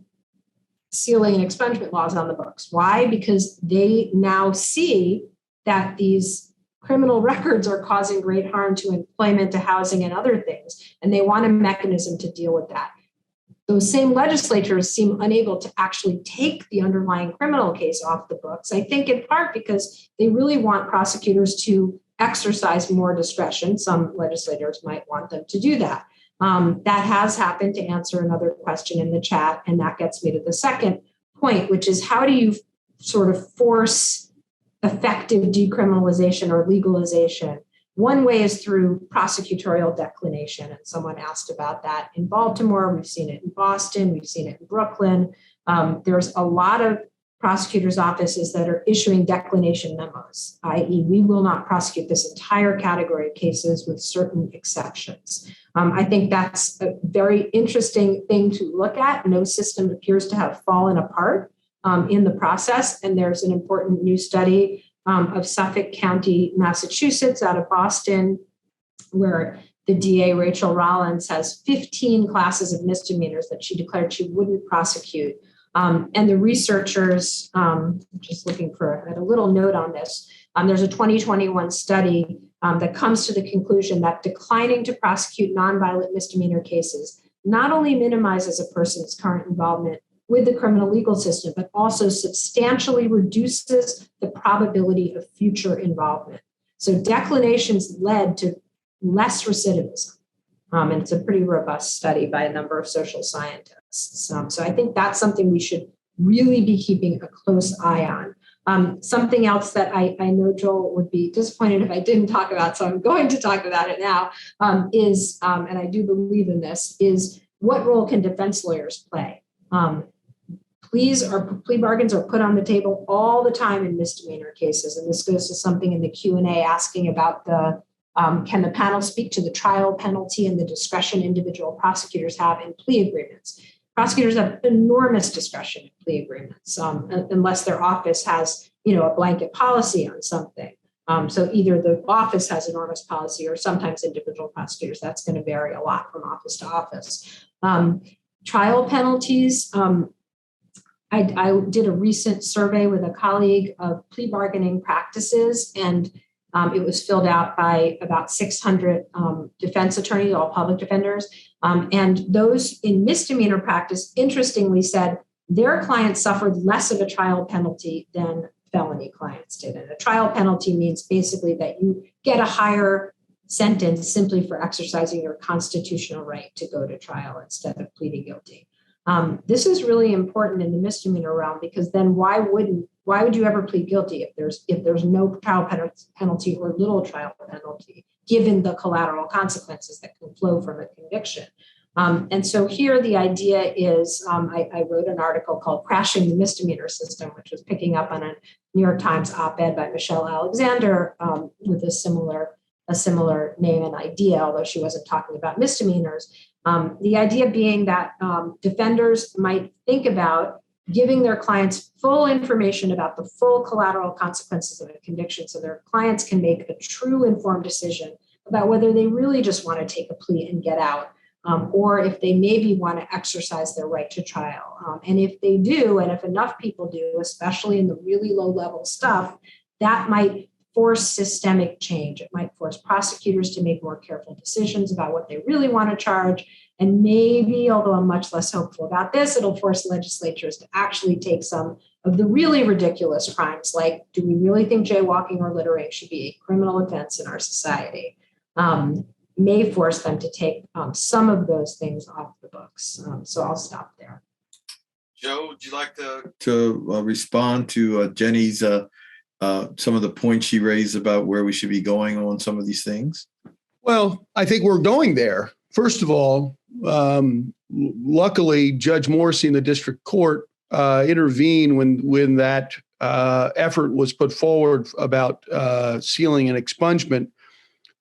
sealing and expungement laws on the books. Why? Because they now see that these criminal records are causing great harm to employment, to housing, and other things, and they want a mechanism to deal with that. Those same legislators seem unable to actually take the underlying criminal case off the books, I think in part because they really want prosecutors to exercise more discretion. Some legislators might want them to do that. That has happened, to answer another question in the chat, and that gets me to the second point, which is how do you sort of force effective decriminalization or legalization? One way is through prosecutorial declination, and someone asked about that in Baltimore. We've seen it in Boston. We've seen it in Brooklyn. There's a lot of prosecutors' offices that are issuing declination memos, i.e., we will not prosecute this entire category of cases with certain exceptions. I think that's a very interesting thing to look at. No system appears to have fallen apart in the process, and there's an important new study of Suffolk County, Massachusetts, out of Boston, where the DA, Rachel Rollins, has 15 classes of misdemeanors that she declared she wouldn't prosecute. And the researchers, just looking for a little note on this, there's a 2021 study that comes to the conclusion that declining to prosecute nonviolent misdemeanor cases not only minimizes a person's current involvement with the criminal legal system, but also substantially reduces the probability of future involvement. So declinations led to less recidivism. And it's a pretty robust study by a number of social scientists. So I think that's something we should really be keeping a close eye on. Something else that I know Joel would be disappointed if I didn't talk about, so I'm going to talk about it now, is, and I do believe in this, is what role can defense lawyers play? Plea bargains are put on the table all the time in misdemeanor cases. And this goes to something in the Q&A asking about can the panel speak to the trial penalty and the discretion individual prosecutors have in plea agreements? Prosecutors have enormous discretion in plea agreements, unless their office has, a blanket policy on something. So either the office has enormous policy or sometimes individual prosecutors. That's going to vary a lot from office to office. Trial penalties. I did a recent survey with a colleague of plea bargaining practices, and it was filled out by about 600 defense attorneys, all public defenders. And those in misdemeanor practice, interestingly, said their clients suffered less of a trial penalty than felony clients did. And a trial penalty means basically that you get a higher sentence simply for exercising your constitutional right to go to trial instead of pleading guilty. This is really important in the misdemeanor realm, because then why would you ever plead guilty if there's no trial penalty or little trial penalty, given the collateral consequences that can flow from a conviction? And so here the idea is, I wrote an article called Crashing the Misdemeanor System, which was picking up on a New York Times op-ed by Michelle Alexander with a similar name and idea, although she wasn't talking about misdemeanors. The idea being that defenders might think about giving their clients full information about the full collateral consequences of a conviction, so their clients can make a true informed decision about whether they really just want to take a plea and get out, or if they maybe want to exercise their right to trial. And if they do, and if enough people do, especially in the really low-level stuff, that might force systemic change. It might force prosecutors to make more careful decisions about what they really want to charge. And maybe, although I'm much less hopeful about this, it'll force legislatures to actually take some of the really ridiculous crimes, like, do we really think jaywalking or littering should be a criminal offense in our society? May force them to take some of those things off the books. So I'll stop there. Joe, would you like to respond to Jenny's some of the points she raised about where we should be going on some of these things? Well, I think we're going there. First of all, luckily, Judge Morrissey in the district court intervened when that effort was put forward about sealing and expungement.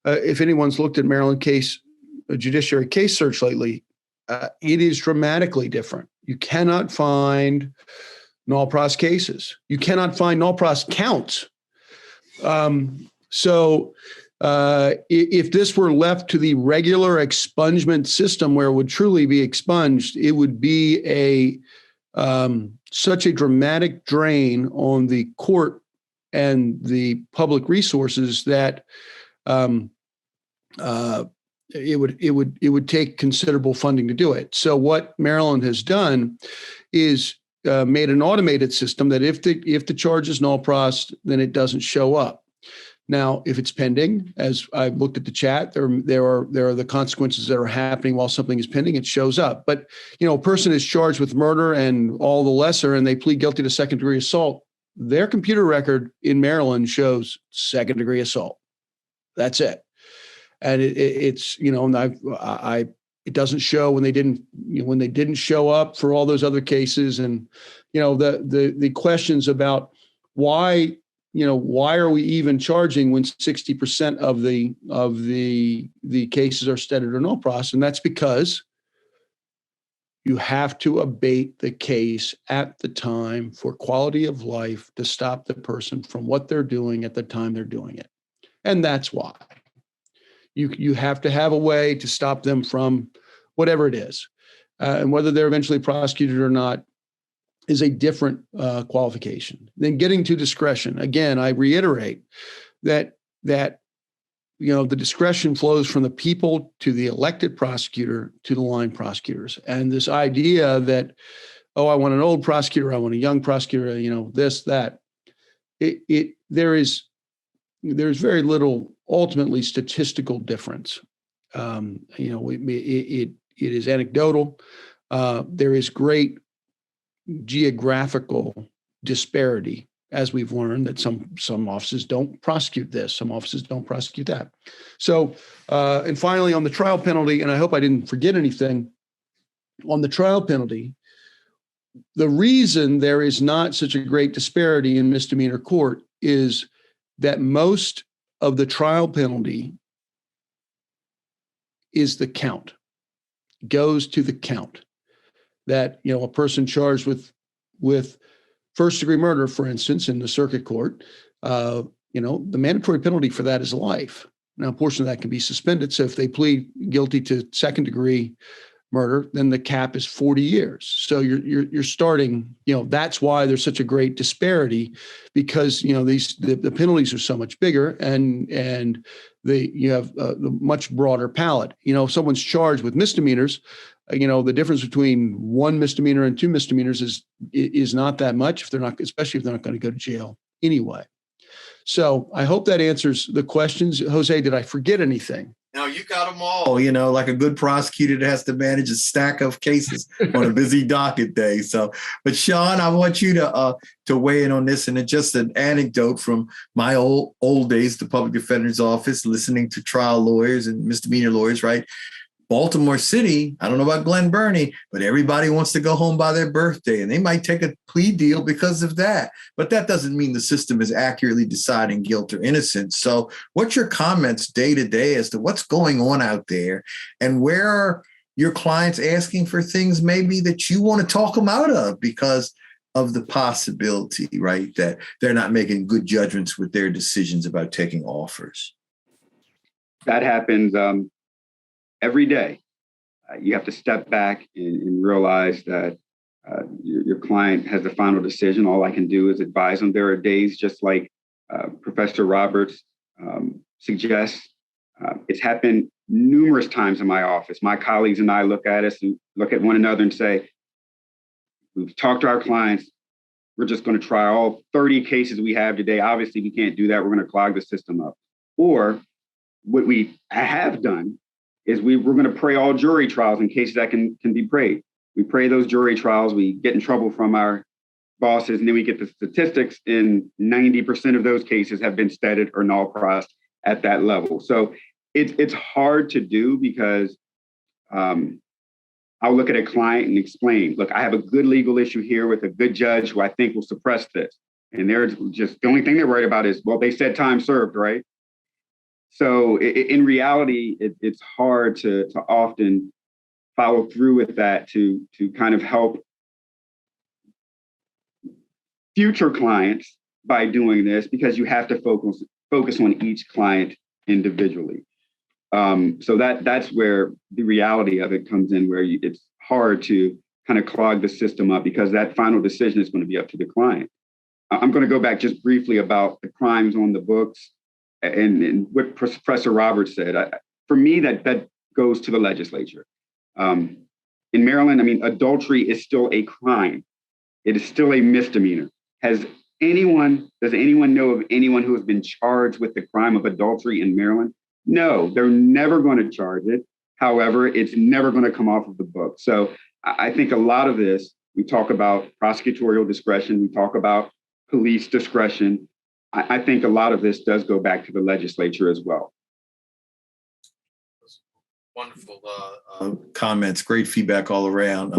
If anyone's looked at Maryland judiciary case search lately, it is dramatically different. You cannot find null pros cases. You cannot find null pros counts. So if this were left to the regular expungement system where it would truly be expunged, it would be such a dramatic drain on the court and the public resources that it would take considerable funding to do it. So what Maryland has done is made an automated system that if the charge is null pros, then it doesn't show up. Now, if it's pending, as I've looked at the chat, there are the consequences that are happening while something is pending. It shows up. But a person is charged with murder and all the lesser, and they plead guilty to second degree assault. Their computer record in Maryland shows second degree assault. That's it. And it's it doesn't show when they didn't show up for all those other cases, and the questions about why are we even charging when 60% of the cases are steaded or null pros, and that's because you have to abate the case at the time for quality of life to stop the person from what they're doing at the time they're doing it, and that's why. You have to have a way to stop them from whatever it is. And whether they're eventually prosecuted or not is a different qualification. Then getting to discretion. Again, I reiterate that the discretion flows from the people to the elected prosecutor to the line prosecutors. And this idea that, I want an old prosecutor, I want a young prosecutor, this, that, there's very little ultimately statistical difference. It is anecdotal. There is great geographical disparity, as we've learned that some offices don't prosecute this, some offices don't prosecute that. So, and finally on the trial penalty, and I hope I didn't forget anything, on the trial penalty, the reason there is not such a great disparity in misdemeanor court is that most of the trial penalty is the count, goes to the count. That, a person charged with first degree murder, for instance, in the circuit court, the mandatory penalty for that is life. Now, a portion of that can be suspended. So if they plead guilty to second degree murder, then the cap is 40 years. So you're starting, that's why there's such a great disparity, because the penalties are so much bigger, and you have the much broader palette. If someone's charged with misdemeanors, the difference between one misdemeanor and two misdemeanors is not that much, especially if they're not going to go to jail anyway. So I hope that answers the questions. Jose, did I forget anything? No, you got them all. Like a good prosecutor that has to manage a stack of cases on a busy docket day. So, but Sean, I want you to weigh in on this, and it's just an anecdote from my old days, the public defender's office, listening to trial lawyers and misdemeanor lawyers, right? Baltimore City, I don't know about Glen Burnie, but everybody wants to go home by their birthday, and they might take a plea deal because of that. But that doesn't mean the system is accurately deciding guilt or innocence. So what's your comments day to day as to what's going on out there, and where are your clients asking for things maybe that you want to talk them out of because of the possibility, right, that they're not making good judgments with their decisions about taking offers? That happens every day. You have to step back and realize that your client has the final decision. All I can do is advise them. There are days, just like Professor Roberts suggests. It's happened numerous times in my office. My colleagues and I look at us and look at one another and say, we've talked to our clients. We're just going to try all 30 cases we have today. Obviously, we can't do that. We're going to clog the system up. Or what we have done is we're going to pray all jury trials in cases that can be prayed. We pray those jury trials, we get in trouble from our bosses, and then we get the statistics, and 90% of those cases have been steaded or null pros at that level. So it's hard to do, because I'll look at a client and explain, look, I have a good legal issue here with a good judge who I think will suppress this. And they're just, the only thing they're worried about is, well, they said time served, right? So in reality, it's hard to often follow through with that to kind of help future clients by doing this, because you have to focus on each client individually. So that's where the reality of it comes in, where it's hard to kind of clog the system up, because that final decision is going to be up to the client. I'm going to go back just briefly about the crimes on the books and what Professor Roberts said. For me, that goes to the legislature. In Maryland, I mean, adultery is still a crime. It is still a misdemeanor. Does anyone know of anyone who has been charged with the crime of adultery in Maryland? No, they're never going to charge it. However, it's never going to come off of the book. So I think a lot of this, we talk about prosecutorial discretion, we talk about police discretion. I think a lot of this does go back to the legislature as well. Wonderful comments, great feedback all around.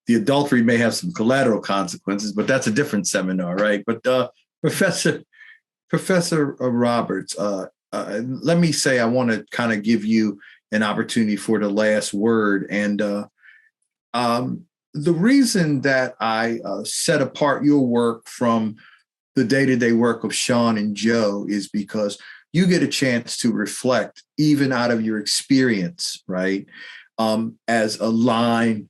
The adultery may have some collateral consequences, but that's a different seminar, right? But Professor Roberts, let me say I want to kind of give you an opportunity for the last word. And the reason that I set apart your work from the day-to-day work of Sean and Joe is because you get a chance to reflect even out of your experience, right? As a line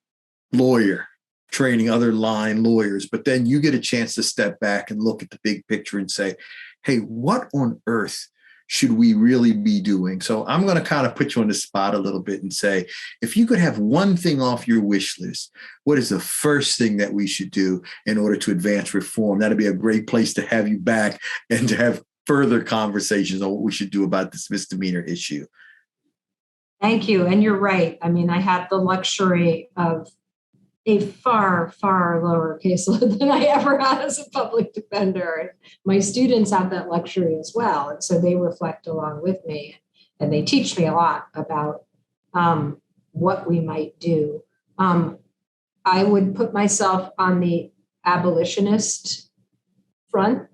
lawyer, training other line lawyers, but then you get a chance to step back and look at the big picture and say, hey, what on earth should we really be doing? So I'm going to kind of put you on the spot a little bit and say, if you could have one thing off your wish list, what is the first thing that we should do in order to advance reform? That'd be a great place to have you back and to have further conversations on what we should do about this misdemeanor issue. Thank you. And you're right. I mean, I have the luxury of a far, far lower caseload than I ever had as a public defender. My students have that luxury as well. And so they reflect along with me and they teach me a lot about what we might do. I would put myself on the abolitionist front.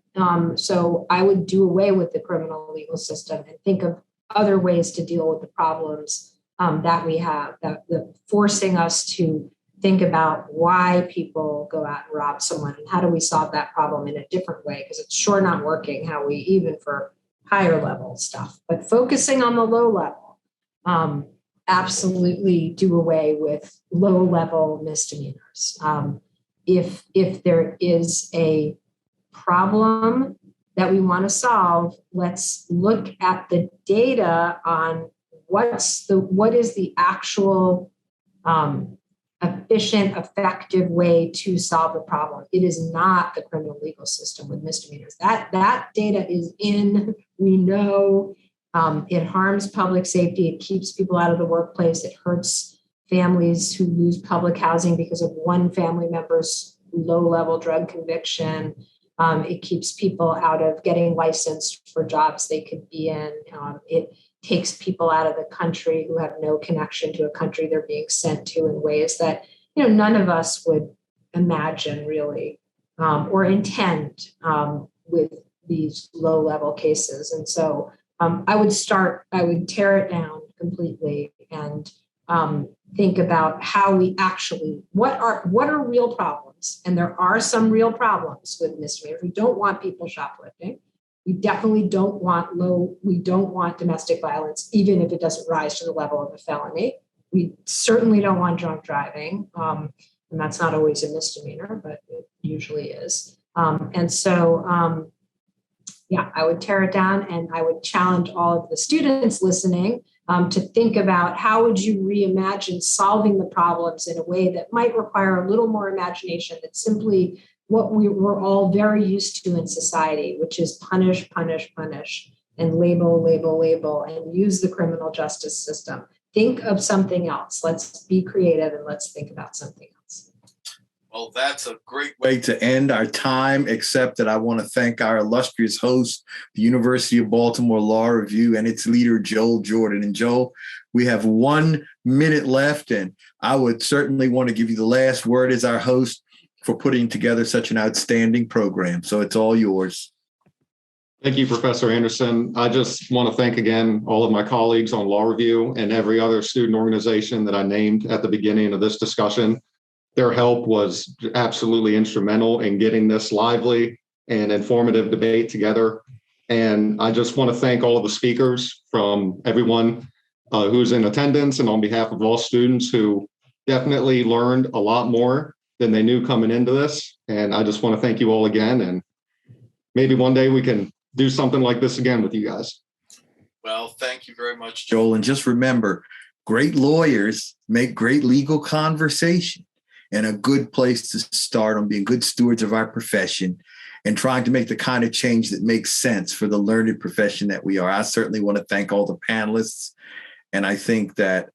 So I would do away with the criminal legal system and think of other ways to deal with the problems that we have, that forcing us to think about why people go out and rob someone and how do we solve that problem in a different way, because it's sure not working how we, even for higher level stuff, but focusing on the low level, absolutely do away with low level misdemeanors. If there is a problem that we want to solve, let's look at the data on what is the actual efficient, effective way to solve the problem. It is not the criminal legal system with misdemeanors. That data is in, we know it harms public safety. It keeps people out of the workplace. It hurts families who lose public housing because of one family member's low-level drug conviction. It keeps people out of getting licensed for jobs they could be in. It takes people out of the country who have no connection to a country they're being sent to in ways that, none of us would imagine really or intend with these low-level cases. And so I would tear it down completely and think about how we actually, what are real problems? And there are some real problems with misdemeanors. We don't want people shoplifting. We definitely don't want domestic violence, even if it doesn't rise to the level of a felony. We certainly don't want drunk driving. And that's not always a misdemeanor, but it usually is. And so, I would tear it down, and I would challenge all of the students listening to think about how would you reimagine solving the problems in a way that might require a little more imagination than simply what we were all very used to in society, which is punish, punish, punish, and label, label, label, and use the criminal justice system. Think of something else. Let's be creative and let's think about something else. Well, that's a great way to end our time, except that I want to thank our illustrious host, the University of Baltimore Law Review, and its leader, Joel Jordan. And Joel, we have 1 minute left, and I would certainly want to give you the last word as our host for putting together such an outstanding program. So it's all yours. Thank you, Professor Anderson. I just want to thank again all of my colleagues on Law Review and every other student organization that I named at the beginning of this discussion. Their help was absolutely instrumental in getting this lively and informative debate together. And I just want to thank all of the speakers from everyone who's in attendance, and on behalf of all students who definitely learned a lot more than they knew coming into this. And I just want to thank you all again, and maybe one day we can do something like this again with you guys. Well, thank you very much, Joel. And just remember, great lawyers make great legal conversation, and a good place to start on being good stewards of our profession and trying to make the kind of change that makes sense for the learned profession that we are. I certainly want to thank all the panelists. And I think that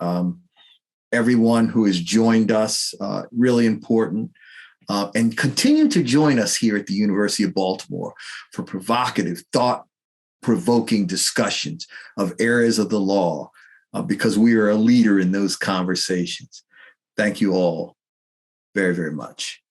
everyone who has joined us, really important, and continue to join us here at the University of Baltimore for provocative, thought-provoking discussions of areas of the law, because we are a leader in those conversations. Thank you all very, very much.